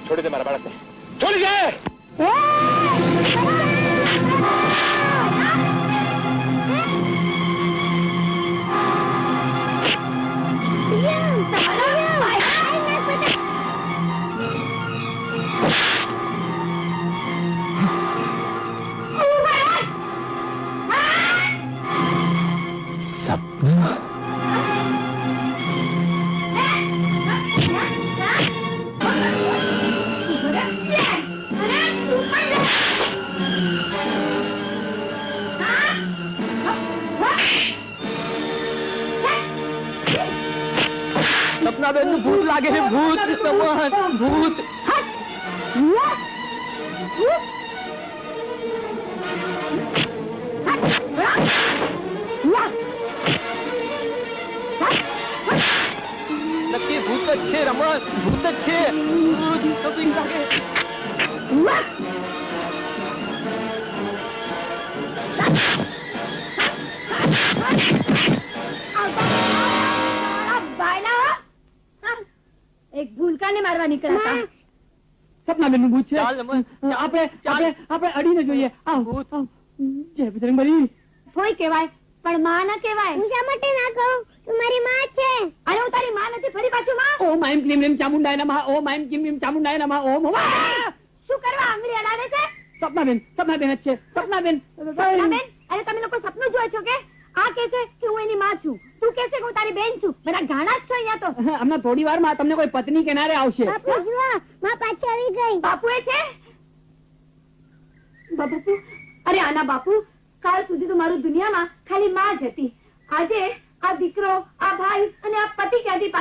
છોડી દે મારા બાળકને, છોડી દે. સપનાબેન નું ભૂત લાગે છે, ભૂત ભૂત. નક્કી ભૂત જ છે રમણ, ભૂત જ છે. ભૂત લાગે. એક ભૂલકાને મારવા નીકળ્યા હતા. સપનાબેન નું ભૂત છે. આપણે અડીને જોઈએ. જય બજરંગબલી. કોઈ કહેવાય પણ માં ના કહેવાય. હું શા માટે ના કહું? તું મારી માં છે. અરે હું તારી માં નથી, ફરી પાછું માં. ઓમ આઈમ ક્લીમ લીમ ચામુંડાય નમઃ, ઓમ આઈમ ક્લીમ લીમ ચામુંડાય નમઃ, ઓમ. શું કરવા આંગળી અડાડે છે? સપનાબેન જ છે. સપનાબેન. અરે તમે લોકો સપનું જુઓ છો કે? આ કે છે કે હું એની માં છું, તું કે છે કે હું તારી બેન છું. બધા ગાણા જ છો અહીંયા તો. હમણાં થોડી વાર માં તમને કોઈ પત્ની કિનારે આવશે. બાપુ જુઓ, માં પાછી આવી ગઈ. બાપુ એ છે? બાપુ, અરે આના બાપુ, કાલ સુધી તો મારું દુનિયામાં ખાલી માં જ હતી. આજે આ દીકરો, આ ભાઈ અને આ પતિ ક્યાંથી